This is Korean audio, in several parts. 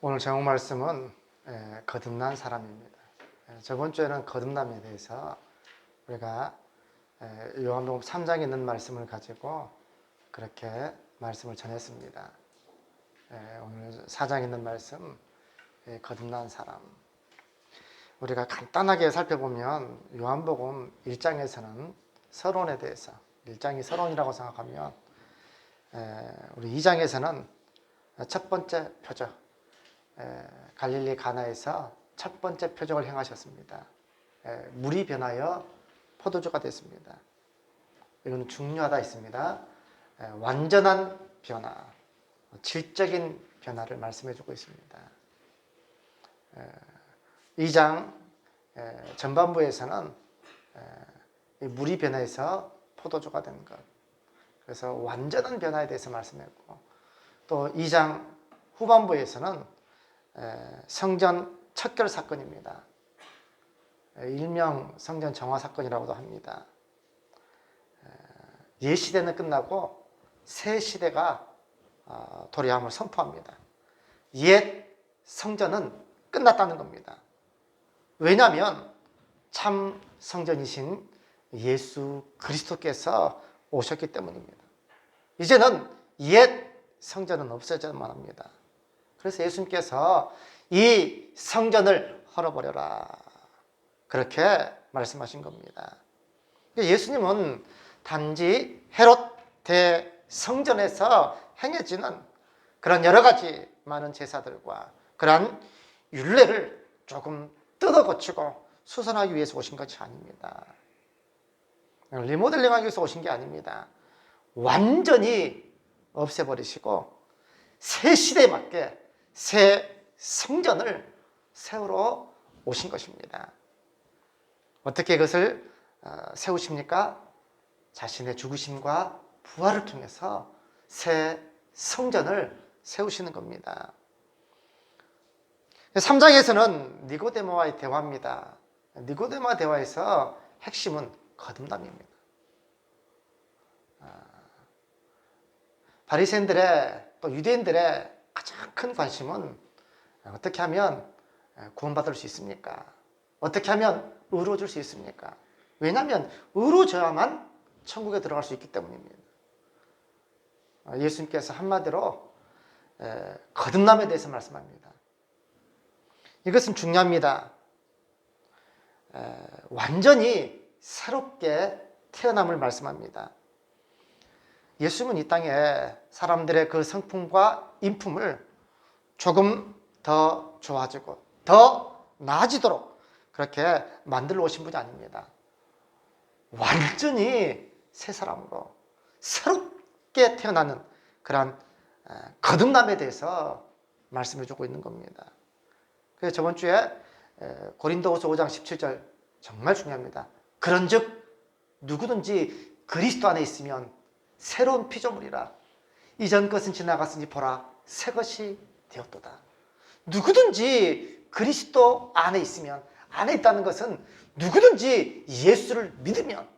오늘 제목 말씀은 거듭난 사람입니다. 저번 주에는 거듭남에 대해서 우리가 요한복음 3장에 있는 말씀을 가지고 그렇게 말씀을 전했습니다. 오늘 4장에 있는 말씀, 거듭난 사람. 우리가 간단하게 살펴보면 요한복음 1장에서는 서론에 대해서, 1장이 서론이라고 생각하면 우리 2장에서는 첫 번째 표적, 갈릴리 가나에서 첫 번째 표적을 행하셨습니다. 물이 변하여 포도주가 됐습니다. 이건 중요하다 했습니다. 완전한 변화, 질적인 변화를 말씀해 주고 있습니다. 2장 전반부에서는 물이 변해서 포도주가 된 것, 그래서 완전한 변화에 대해서 말씀했고, 또 2장 후반부에서는 성전 척결 사건입니다. 일명 성전 정화 사건이라고도 합니다. 옛 시대는 끝나고 새 시대가 도래함을 선포합니다. 옛 성전은 끝났다는 겁니다. 왜냐하면 참 성전이신 예수 그리스도께서 오셨기 때문입니다. 이제는 옛 성전은 없어져야만 합니다. 그래서 예수님께서 이 성전을 헐어버려라, 그렇게 말씀하신 겁니다. 예수님은 단지 헤롯 대성전에서 행해지는 그런 여러 가지 많은 제사들과 그런 율례를 조금 뜯어고치고 수선하기 위해서 오신 것이 아닙니다. 리모델링하기 위해서 오신 게 아닙니다. 완전히 없애버리시고 새 시대에 맞게 새 성전을 세우러 오신 것입니다. 어떻게 그것을 세우십니까? 자신의 죽으심과 부활을 통해서 새 성전을 세우시는 겁니다. 3장에서는 니고데모와의 대화입니다. 니고데모와 대화에서 핵심은 거듭남입니다. 바리새인들의 또 유대인들의 가장 큰 관심은 어떻게 하면 구원받을 수 있습니까? 어떻게 하면 의로워질 수 있습니까? 왜냐하면 의로워져야만 천국에 들어갈 수 있기 때문입니다. 예수님께서 한마디로 거듭남에 대해서 말씀합니다. 이것은 중요합니다. 완전히 새롭게 태어남을 말씀합니다. 예수님은 이 땅에 사람들의 그 성품과 인품을 조금 더 좋아지고 더 나아지도록 그렇게 만들어 오신 분이 아닙니다. 완전히 새 사람으로 새롭게 태어나는 그런 거듭남에 대해서 말씀해 주고 있는 겁니다. 그래서 저번 주에 고린도후서 5장 17절 정말 중요합니다. 그런즉 누구든지 그리스도 안에 있으면 새로운 피조물이라, 이전 것은 지나갔으니 보라 새 것이 되었도다. 누구든지 그리스도 안에 있으면, 안에 있다는 것은 누구든지 예수를 믿으면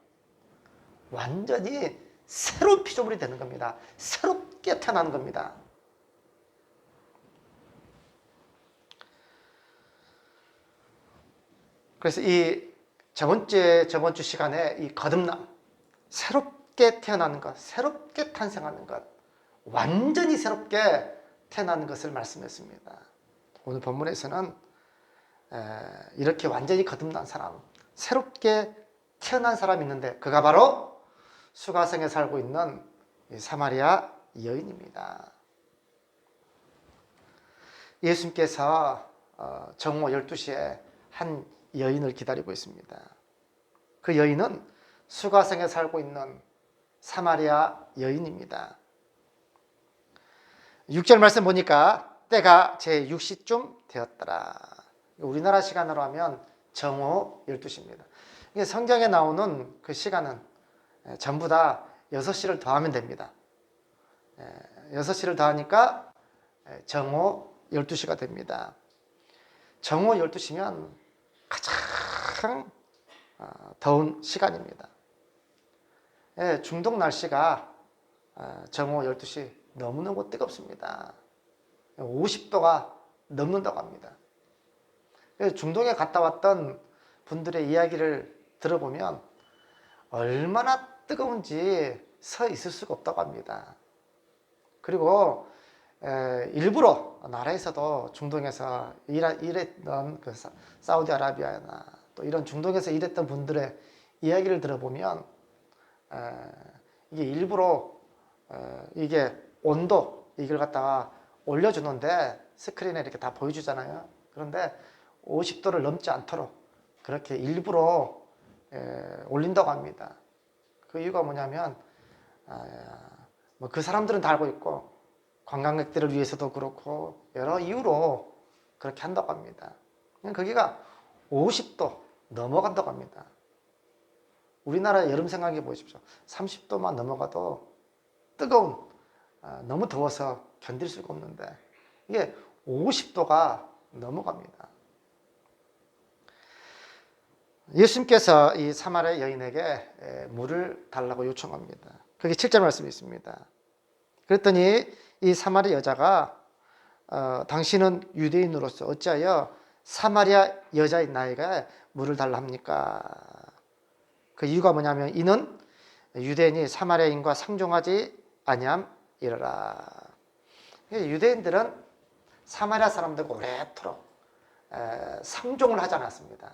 완전히 새로운 피조물이 되는 겁니다. 새롭게 태어나는 겁니다. 그래서 이 저번 주 시간에 이 거듭남, 새롭게 태어나는 것, 새롭게 탄생하는 것, 완전히 새롭게 태어나는 것을 말씀했습니다. 오늘 본문에서는 이렇게 완전히 거듭난 사람, 새롭게 태어난 사람이 있는데 그가 바로 수가성에 살고 있는 사마리아 여인입니다. 예수님께서 정오 12시에 한 여인을 기다리고 있습니다. 그 여인은 수가성에 살고 있는 사마리아 여인입니다. 6절 말씀 보니까 때가 제6시쯤 되었더라. 우리나라 시간으로 하면 정오 12시입니다. 성경에 나오는 그 시간은 전부 다 6시를 더하면 됩니다. 6시를 더하니까 정오 12시가 됩니다. 정오 12시면 가장 더운 시간입니다. 중동 날씨가 정오 12시 너무너무 뜨겁습니다. 50도가 넘는다고 합니다. 그래서 중동에 갔다 왔던 분들의 이야기를 들어보면 얼마나 뜨거운지 서 있을 수가 없다고 합니다. 그리고 일부러 나라에서도 중동에서 일했던 그 사우디아라비아나 또 이런 중동에서 일했던 분들의 이야기를 들어보면 이게 일부러 이게 온도 이걸 갖다가 올려주는데 스크린에 이렇게 다 보여주잖아요. 그런데 50도를 넘지 않도록 그렇게 일부러 올린다고 합니다. 그 이유가 뭐냐면 뭐 그 사람들은 다 알고 있고 관광객들을 위해서도 그렇고 여러 이유로 그렇게 한다고 합니다. 거기가 50도 넘어간다고 합니다. 우리나라 여름 생각해 보십시오. 30도만 넘어가도 뜨거운 너무 더워서 견딜 수가 없는데 이게 50도가 넘어갑니다. 예수님께서 이 사마리아 여인에게 물을 달라고 요청합니다. 거기 7절 말씀이 있습니다. 그랬더니 이 사마리아 여자가 당신은 유대인으로서 어찌하여 사마리아 여자인 나에게 물을 달라 합니까? 그 이유가 뭐냐면 이는 유대인이 사마리아인과 상종하지 아니함이라. 유대인들은 사마리아 사람들과 오래도록 상종을 하지 않았습니다.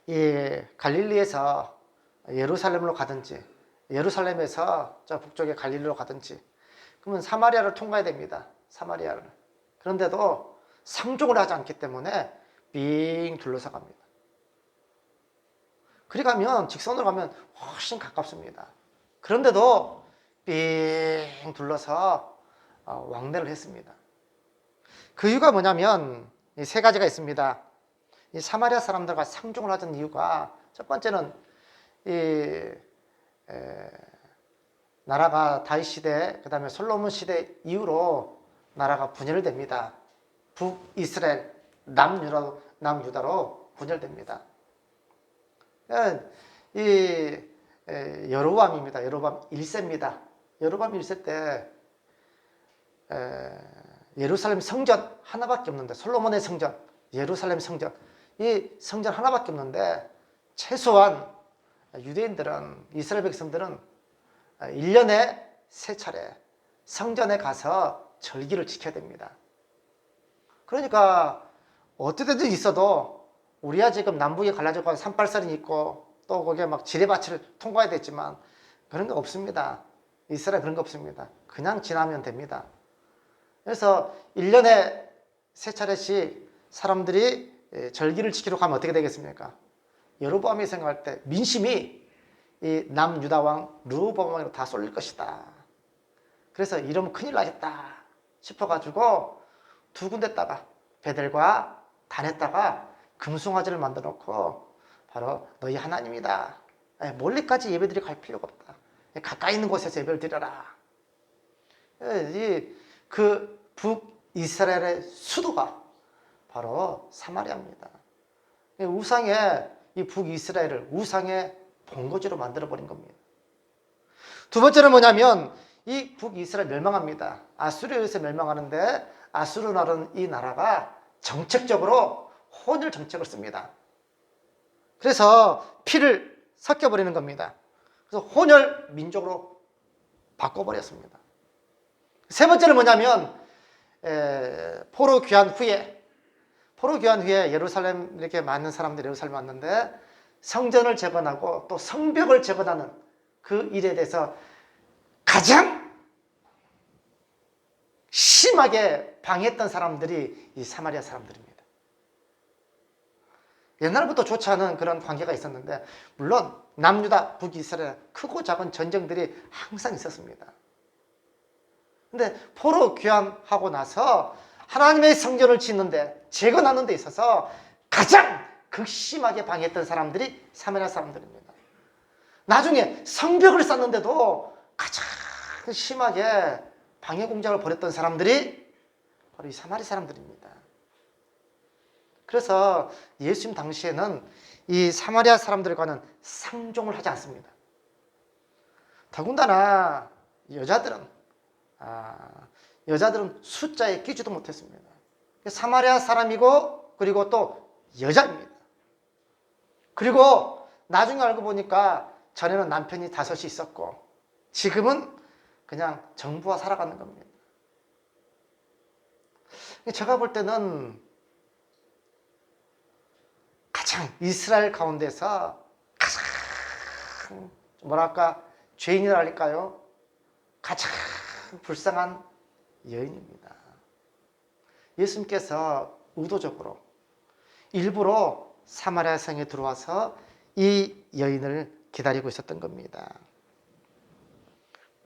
이 갈릴리에서 예루살렘으로 가든지 예루살렘에서 저 북쪽의 갈릴리로 가든지 그러면 사마리아를 통과해야 됩니다. 사마리아를. 그런데도 상종을 하지 않기 때문에 빙 둘러서 갑니다. 그리 가면 직선으로 가면 훨씬 가깝습니다. 그런데도 빙 둘러서 왕래를 했습니다. 그 이유가 뭐냐면 이 세 가지가 있습니다. 이 사마리아 사람들과 상종을 하던 이유가 첫 번째는 나라가 다윗 시대 그다음에 솔로몬 시대 이후로 나라가 분열됩니다. 북이스라엘 남유다로 분열됩니다. 이 여로보암입니다. 여로보암 1세입니다. 여로보암 1세 때 예루살렘 성전 하나밖에 없는데 솔로몬의 성전, 예루살렘 성전 이 성전 하나밖에 없는데 최소한 유대인들은 이스라엘 백성들은 1년에 3차례 성전에 가서 절기를 지켜야 됩니다. 그러니까 어떻게든 있어도 우리야 지금 남북이 갈라져서 38선이 있고 또 거기에 막 지뢰밭을 통과해야 됐지만 그런 거 없습니다. 이스라엘 그런 거 없습니다. 그냥 지나면 됩니다. 그래서 1년에 3차례씩 사람들이 절기를 지키러 가면 어떻게 되겠습니까? 여로보암이 생각할 때 민심이 이 남유다 왕 르호보암으로 다 쏠릴 것이다. 그래서 이러면 큰일 나겠다 싶어가지고 두 군데다가 베델과 단에다가 금송아지를 만들어 놓고 바로 너희 하나님이다. 멀리까지 예배드리 갈 필요가 없다. 가까이 있는 곳에서 예배를 드려라. 그 북이스라엘의 수도가 바로 사마리아입니다. 우상의 이 북이스라엘을 우상의 본거지로 만들어버린 겁니다. 두 번째는 뭐냐면 이 북이스라엘 멸망합니다. 아수르에서 멸망하는데 아수르라는 이 나라가 정책적으로 혼혈 정책을 씁니다. 그래서 피를 섞여버리는 겁니다. 그래서 혼혈 민족으로 바꿔버렸습니다. 세 번째는 뭐냐면 포로 귀환 후에 예루살렘 이렇게 많은 사람들이 예루살렘 왔는데 성전을 재건하고 또 성벽을 재건하는 그 일에 대해서 가장 심하게 방해했던 사람들이 이 사마리아 사람들입니다. 옛날부터 좋지 않은 그런 관계가 있었는데 물론 남유다 북이스라엘 크고 작은 전쟁들이 항상 있었습니다. 근데 포로 귀환하고 나서 하나님의 성전을 짓는데 재건하는 데 있어서 가장 극심하게 방해했던 사람들이 사마리아 사람들입니다. 나중에 성벽을 쌓는데도 가장 심하게 방해 공작을 벌였던 사람들이 바로 이 사마리아 사람들입니다. 그래서 예수님 당시에는 이 사마리아 사람들과는 상종을 하지 않습니다. 더군다나 여자들은 여자들은 숫자에 끼지도 못했습니다. 사마리아 사람이고 그리고 또 여자입니다. 그리고 나중에 알고 보니까 전에는 남편이 5이 있었고 지금은 그냥 정부와 살아가는 겁니다. 제가 볼 때는 가장 이스라엘 가운데서 가장 뭐랄까 죄인이라 할까요? 가장 불쌍한 여인입니다. 예수님께서 의도적으로 일부러 사마리아 성에 들어와서 이 여인을 기다리고 있었던 겁니다.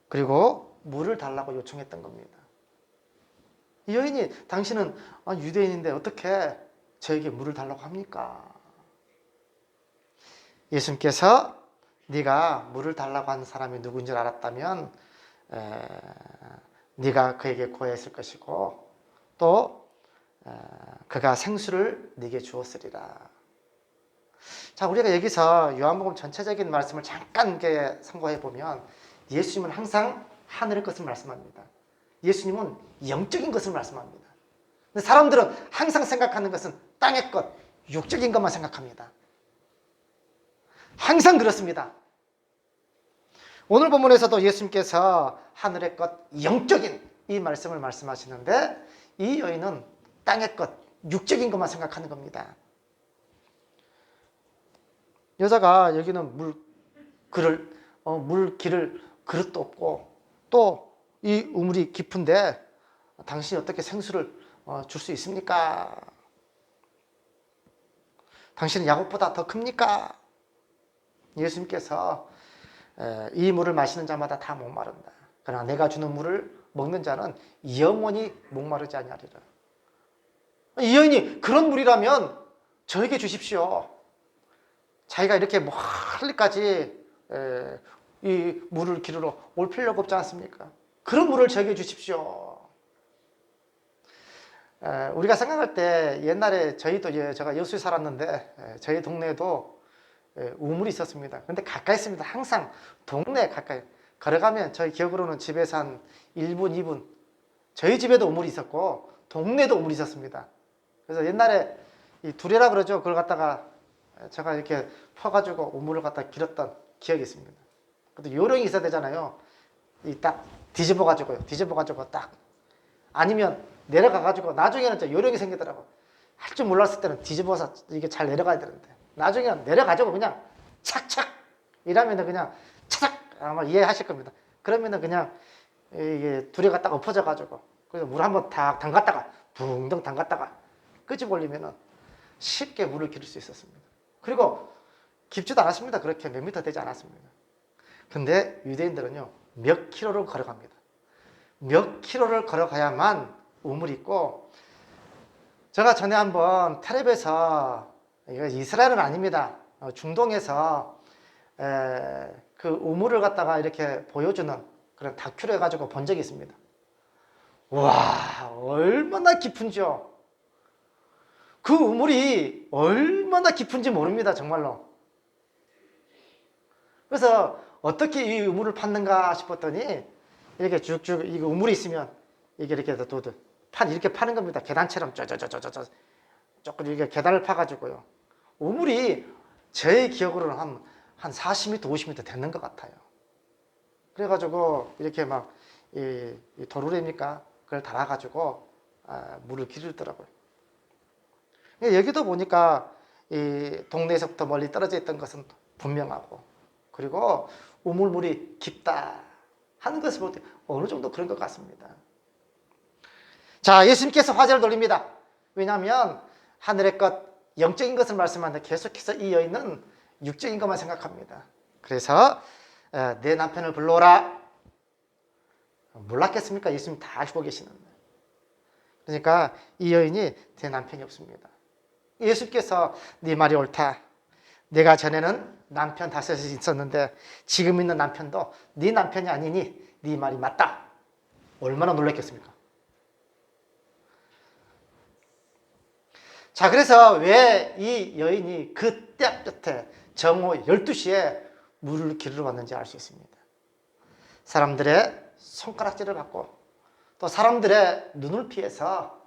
그리고 물을 달라고 요청했던 겁니다. 이 여인이 당신은 유대인인데 어떻게 저에게 물을 달라고 합니까? 예수님께서 네가 물을 달라고 하는 사람이 누군지 알았다면 네가 그에게 고했을 것이고 또 그가 생수를 네게 주었으리라. 자, 우리가 여기서 요한복음 전체적인 말씀을 잠깐 상고해 보면 예수님은 항상 하늘의 것을 말씀합니다. 예수님은 영적인 것을 말씀합니다. 근데 사람들은 항상 생각하는 것은 땅의 것, 육적인 것만 생각합니다. 항상 그렇습니다. 오늘 본문에서도 예수님께서 하늘의 것, 영적인 이 말씀을 말씀하시는데 이 여인은 땅의 것, 육적인 것만 생각하는 겁니다. 여자가 여기는 물 기를 그릇도 없고 또 이 우물이 깊은데 당신이 어떻게 생수를 줄 수 있습니까? 당신은 야곱보다 더 큽니까? 예수님께서 이 물을 마시는 자마다 다 목마른다. 그러나 내가 주는 물을 먹는 자는 영원히 목마르지 아니하리라. 이 여인이 그런 물이라면 저에게 주십시오. 자기가 이렇게 멀리까지 이 물을 기르러 올 필요가 없지 않습니까? 그런 물을 저에게 주십시오. 우리가 생각할 때 옛날에 제가 여수에 살았는데 저희 동네에도 우물이 있었습니다. 근데 가까이 있습니다. 항상 동네 가까이 걸어가면 저희 기억으로는 집에서 한 1분, 2분 저희 집에도 우물이 있었고 동네도 우물이 있었습니다. 그래서 옛날에 이 두레라 그러죠. 그걸 갖다가 제가 이렇게 퍼가지고 우물을 갖다 길었던 기억이 있습니다. 근데 요령이 있어야 되잖아요. 이 딱 뒤집어가지고 딱 아니면 내려가가지고 나중에는 저 요령이 생기더라고. 할 줄 몰랐을 때는 뒤집어서 이게 잘 내려가야 되는데 나중에는 내려가지고 그냥 착착 이러면은 그냥 차삭 아마 이해하실 겁니다. 그러면은 그냥 이게 두레가 딱 엎어져가지고 그래서 물 한번 탁 담갔다가 붕덩 담갔다가 끄집 올리면은 쉽게 물을 기를 수 있었습니다. 그리고 깊지도 않았습니다. 그렇게 몇 미터 되지 않았습니다. 근데 유대인들은요 몇 킬로를 걸어갑니다. 몇 킬로를 걸어가야만 우물이 있고 제가 전에 한번 텔레비에서 이거 이스라엘은 아닙니다. 중동에서 그 우물을 갖다가 이렇게 보여주는 그런 다큐를 해가지고 본 적이 있습니다. 와 얼마나 깊은지요. 그 우물이 얼마나 깊은지 모릅니다. 정말로. 그래서 어떻게 이 우물을 팠는가 싶었더니 이렇게 쭉쭉 이거 우물이 있으면 이게 이렇게 이렇게 파는 겁니다. 계단처럼 쪼쪼쪼쪼쪼 조금 이렇게 계단을 파가지고요. 우물이 제 기억으로는 한 40m, 50m 되는 것 같아요. 그래가지고 이렇게 막 이 도루래입니까? 그걸 달아가지고 물을 기르더라고요. 여기도 보니까 이 동네에서부터 멀리 떨어져 있던 것은 분명하고 그리고 우물물이 깊다 하는 것을 볼 때 어느 정도 그런 것 같습니다. 자, 예수님께서 화제를 돌립니다. 왜냐하면 하늘의 것, 영적인 것을 말씀하는데 계속해서 이 여인은 육적인 것만 생각합니다. 그래서 내 남편을 불러오라. 몰랐겠습니까? 예수님 다 알고 계시는데. 그러니까 이 여인이 제 남편이 없습니다. 예수께서 네 말이 옳다. 내가 전에는 남편 5이 있었는데 지금 있는 남편도 네 남편이 아니니 네 말이 맞다. 얼마나 놀랐겠습니까? 자, 그래서 왜 이 여인이 그 때 끝에 정오 12시에 물을 기르러 왔는지 알 수 있습니다. 사람들의 손가락질을 받고 또 사람들의 눈을 피해서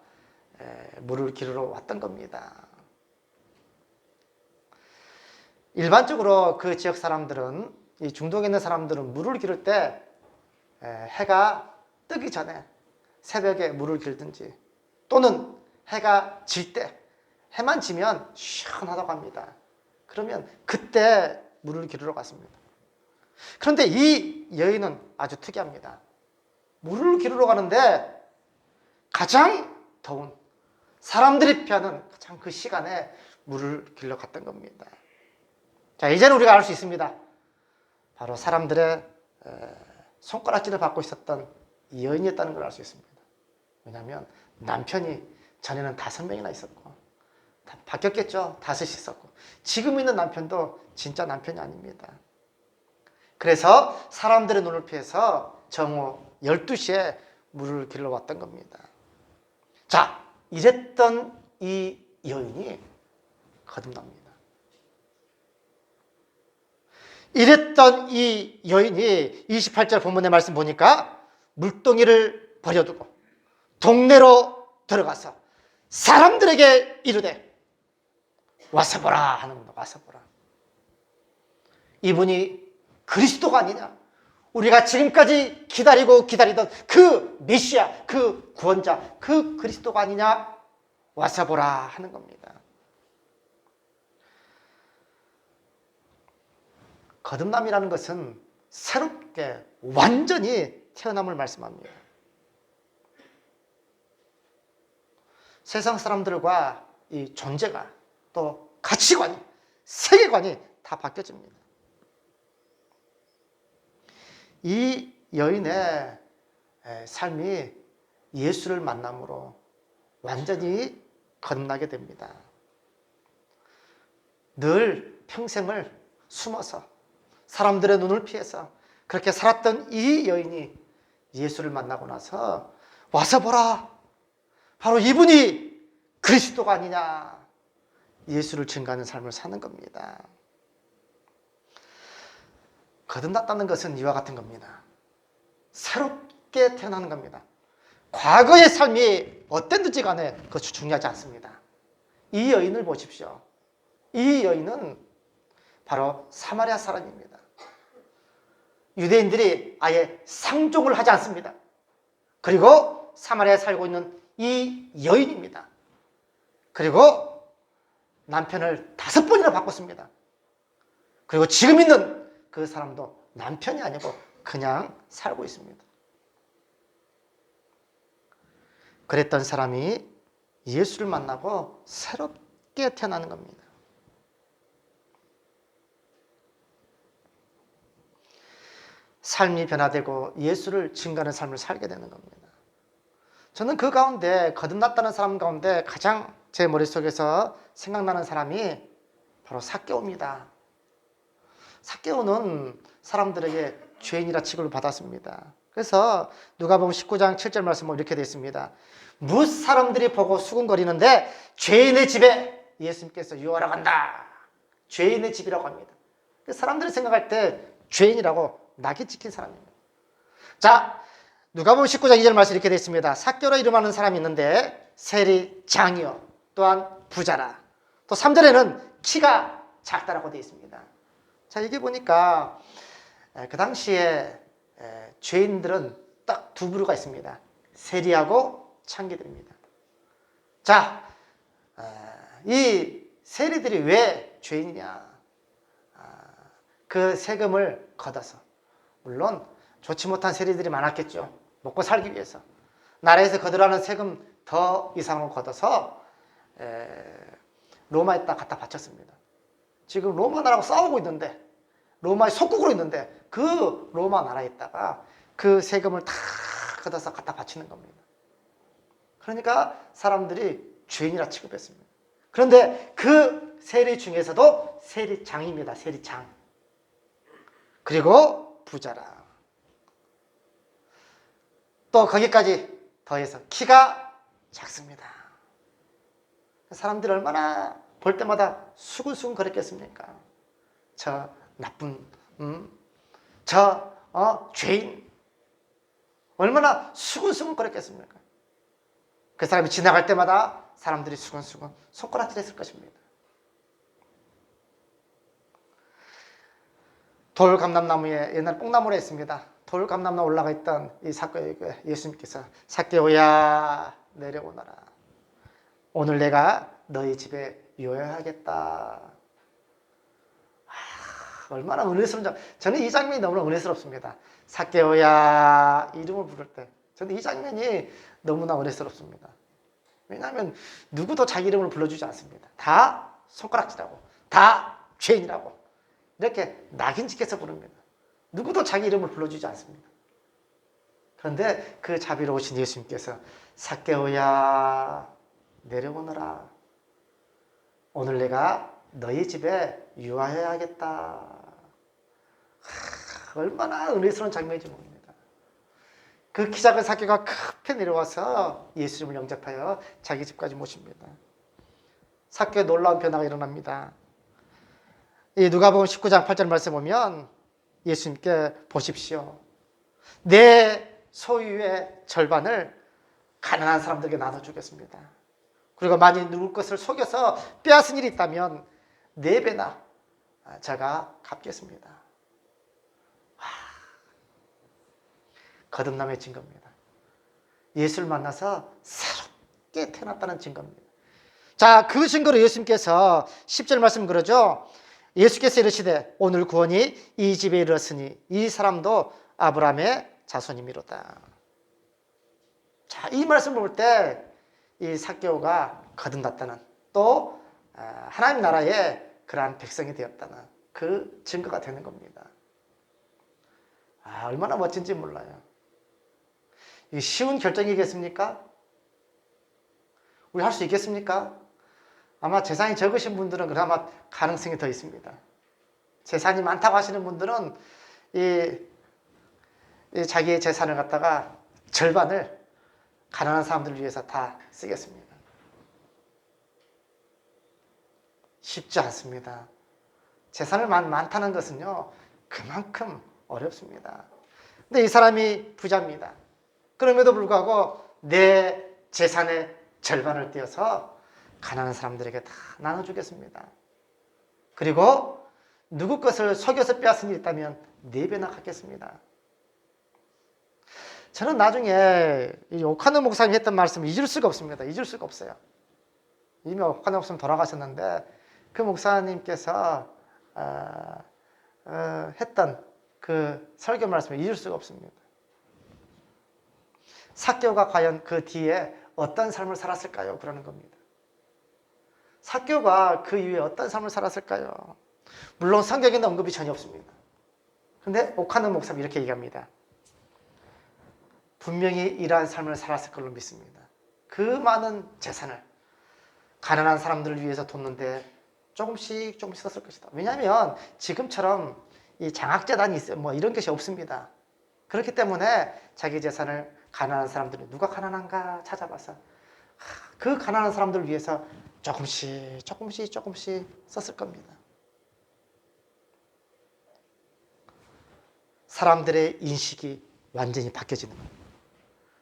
물을 기르러 왔던 겁니다. 일반적으로 그 지역 사람들은, 이 중동에 있는 사람들은 물을 기를 때 해가 뜨기 전에 새벽에 물을 길든지, 또는 해가 질 때, 해만 지면 시원하다고 합니다. 그러면 그때 물을 기르러 갔습니다. 그런데 이 여인은 아주 특이합니다. 물을 기르러 가는데 가장 더운, 사람들이 피하는 가장 그 시간에 물을 길러 갔던 겁니다. 자, 이제는 우리가 알 수 있습니다. 바로 사람들의 손가락질을 받고 있었던 이 여인이었다는 걸 알 수 있습니다. 왜냐하면 남편이 전에는 5명이나 있었고, 다 바뀌었겠죠. 5이 있었고, 지금 있는 남편도 진짜 남편이 아닙니다. 그래서 사람들의 눈을 피해서 정오 12시에 물을 길러 왔던 겁니다. 자, 이랬던 이 여인이 거듭납니다. 이랬던 이 여인이 28절 본문의 말씀 보니까 물동이를 버려두고 동네로 들어가서 사람들에게 이르되 와서 보라 하는 겁니다. 와서 보라. 이분이 그리스도가 아니냐? 우리가 지금까지 기다리고 기다리던 그 메시아, 그 구원자, 그 그리스도가 아니냐? 와서 보라 하는 겁니다. 거듭남이라는 것은 새롭게 완전히 태어남을 말씀합니다. 세상 사람들과 이 존재가, 또 가치관이, 세계관이 다 바뀌어집니다. 이 여인의 삶이 예수를 만남으로 완전히 거듭나게 됩니다. 늘 평생을 숨어서 사람들의 눈을 피해서 그렇게 살았던 이 여인이 예수를 만나고 나서 와서 보라, 바로 이분이 그리스도가 아니냐, 예수를 증거하는 삶을 사는 겁니다. 거듭났다는 것은 이와 같은 겁니다. 새롭게 태어나는 겁니다. 과거의 삶이 어땠든지 간에 그것이 중요하지 않습니다. 이 여인을 보십시오. 이 여인은 바로 사마리아 사람입니다. 유대인들이 아예 상종을 하지 않습니다. 그리고 사마리아에 살고 있는 이 여인입니다. 그리고 남편을 5번이나 바꿨습니다. 그리고 지금 있는 그 사람도 남편이 아니고 그냥 살고 있습니다. 그랬던 사람이 예수를 만나고 새롭게 태어나는 겁니다. 삶이 변화되고 예수를 증거하는 삶을 살게 되는 겁니다. 저는 그 가운데, 거듭났다는 사람 가운데 가장 제 머릿속에서 생각나는 사람이 바로 삭개오입니다. 삭개오는 사람들에게 죄인이라 취급을 받았습니다. 그래서 누가복음 19장 7절 말씀은 이렇게 되어 있습니다. 뭇 사람들이 보고 수군거리는데 죄인의 집에 예수님께서 유하러 간다. 죄인의 집이라고 합니다. 사람들이 생각할 때 죄인이라고 낙이 찍힌 사람입니다. 자, 누가복음 19장 2절 말씀 이렇게 되어 있습니다. 삭개오라 이름하는 사람이 있는데 세리장이요 또한 부자라. 또 3절에는 키가 작다라고 되어 있습니다. 자, 이게 보니까 그 당시에 죄인들은 딱 2부류가 있습니다. 세리하고 창기들입니다. 자, 이 세리들이 왜 죄인이냐? 그 세금을 걷어서, 물론 좋지 못한 세리들이 많았겠죠. 먹고 살기 위해서 나라에서 거두라는 세금 더 이상을 걷어서 로마에다 갖다 바쳤습니다. 지금 로마 나라하고 싸우고 있는데, 로마의 속국으로 있는데 그 로마 나라에다가 그 세금을 다 걷어서 갖다 바치는 겁니다. 그러니까 사람들이 죄인이라 취급했습니다. 그런데 그 세리 중에서도 세리장입니다. 세리장. 그리고 부자라. 또 거기까지 더해서 키가 작습니다. 사람들이 얼마나 볼 때마다 수근수근 거렸겠습니까? 저 나쁜, 죄인. 얼마나 수근수근 거렸겠습니까? 그 사람이 지나갈 때마다 사람들이 수근수근 손가락질했을 것입니다. 돌감람나무에 옛날 뽕나무라 했습니다. 돌감람나무 올라가 있던 이 삭개오에게 예수님께서 삭개오야 내려오너라. 오늘 내가 너희 집에 유하여야겠다. 얼마나 은혜스러운 장. 저는 이 장면이 너무나 은혜스럽습니다. 삭개오야 이름을 부를 때 저는 이 장면이 너무나 은혜스럽습니다. 왜냐하면 누구도 자기 이름을 불러주지 않습니다. 다 손가락질하고 다 죄인이라고 이렇게 낙인찍혀서 부릅니다. 누구도 자기 이름을 불러주지 않습니다. 그런데 그 자비로우신 예수님께서 삭개오야 내려오너라. 오늘 내가 너희 집에 유하여야겠다. 얼마나 은혜스러운 장면인지 모릅니다. 그 키 작은 삭개오가 급히 내려와서 예수님을 영접하여 자기 집까지 모십니다. 삭개오의 놀라운 변화가 일어납니다. 이 누가복음 19장 8절 말씀 보면 예수님께 보십시오. 내 소유의 절반을 가난한 사람들에게 나눠주겠습니다. 그리고 만일 누굴 것을 속여서 빼앗은 일이 있다면 4배나 제가 갚겠습니다. 거듭남의 증거입니다. 예수를 만나서 새롭게 태어났다는 증거입니다. 자, 그 증거로 예수님께서 10절 말씀 그러죠. 예수께서 이르시되 오늘 구원이 이 집에 이르렀으니 이 사람도 아브라함의 자손이미로다. 자, 이 말씀을 볼 때 이 삭개오가 거듭났다는 또 하나님 나라의 그러한 백성이 되었다는 그 증거가 되는 겁니다. 얼마나 멋진지 몰라요. 이게 쉬운 결정이겠습니까? 우리 할 수 있겠습니까? 아마 재산이 적으신 분들은 그나마 가능성이 더 있습니다. 재산이 많다고 하시는 분들은 이 자기의 재산을 갖다가 절반을 가난한 사람들을 위해서 다 쓰겠습니다. 쉽지 않습니다. 재산을 많다는 것은요, 그만큼 어렵습니다. 근데 이 사람이 부자입니다. 그럼에도 불구하고 내 재산의 절반을 떼어서 가난한 사람들에게 다 나눠주겠습니다. 그리고 누구 것을 속여서 빼앗은 일이 있다면 4배나 갚겠습니다. 저는 나중에 오카노 목사님이 했던 말씀을 잊을 수가 없습니다. 잊을 수가 없어요. 이미 오카노 목사님 돌아가셨는데 그 목사님께서 했던 그 설교 말씀을 잊을 수가 없습니다. 삭개오가 과연 그 뒤에 어떤 삶을 살았을까요? 그러는 겁니다. 삭개오가 그 이후에 어떤 삶을 살았을까요? 물론 성경에는 언급이 전혀 없습니다. 그런데 오카노 목사님이 이렇게 얘기합니다. 분명히 이러한 삶을 살았을 걸로 믿습니다. 그 많은 재산을 가난한 사람들을 위해서 뒀는데 조금씩 썼을 것이다. 왜냐하면 지금처럼 이 장학재단이 있어요. 뭐 이런 것이 없습니다. 그렇기 때문에 자기 재산을 가난한 사람들이 누가 가난한가 찾아봐서 그 가난한 사람들을 위해서 조금씩 썼을 겁니다. 사람들의 인식이 완전히 바뀌어지는 겁니다.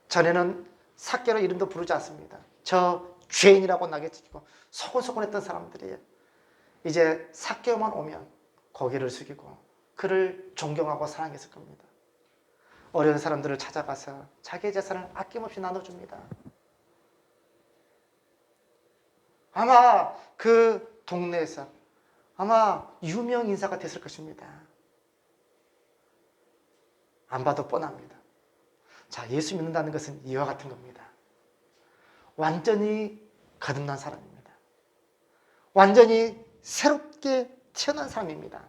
전에는 삭개로 이름도 부르지 않습니다. 저 죄인이라고 낙인찍히고 소곤소곤했던 사람들이 이제 삭개오만 오면 고개를 숙이고 그를 존경하고 사랑했을 겁니다. 어려운 사람들을 찾아가서 자기의 재산을 아낌없이 나눠줍니다. 아마 그 동네에서 아마 유명 인사가 됐을 것입니다. 안 봐도 뻔합니다. 자, 예수 믿는다는 것은 이와 같은 겁니다. 완전히 거듭난 사람입니다. 완전히 새롭게 태어난 사람입니다.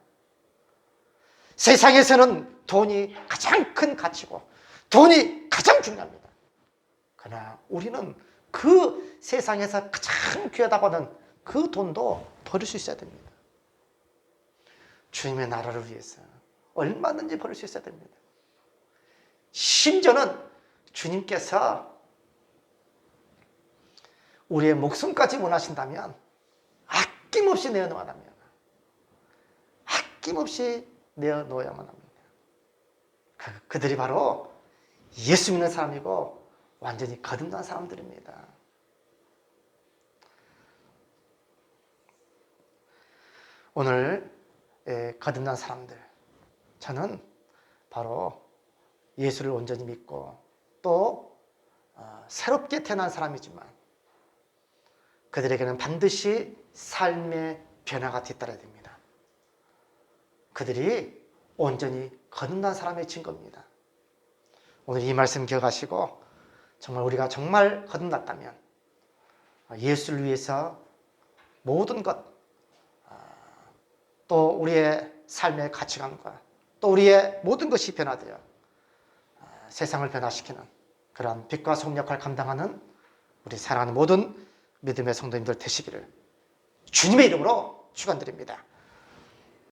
세상에서는 돈이 가장 큰 가치고 돈이 가장 중요합니다. 그러나 우리는 그 세상에서 가장 귀하다고 하는 그 돈도 버릴 수 있어야 됩니다. 주님의 나라를 위해서 얼마든지 버릴 수 있어야 됩니다. 심지어는 주님께서 우리의 목숨까지 원하신다면 아낌없이 내어놓아야만 합니다. 아낌없이 내어놓아야만 합니다. 그들이 바로 예수 믿는 사람이고 완전히 거듭난 사람들입니다. 오늘 거듭난 사람들, 저는 바로 예수를 온전히 믿고 또 새롭게 태어난 사람이지만 그들에게는 반드시 삶의 변화가 뒤따라야 됩니다. 그들이 온전히 거듭난 사람의 증거입니다. 오늘 이 말씀 기억하시고 정말 우리가 정말 거듭났다면 예수를 위해서 모든 것, 또 우리의 삶의 가치관과 또 우리의 모든 것이 변화되어 세상을 변화시키는 그런 빛과 소금 역할을 감당하는 우리 사랑하는 모든 믿음의 성도님들 되시기를 주님의 이름으로 축원드립니다.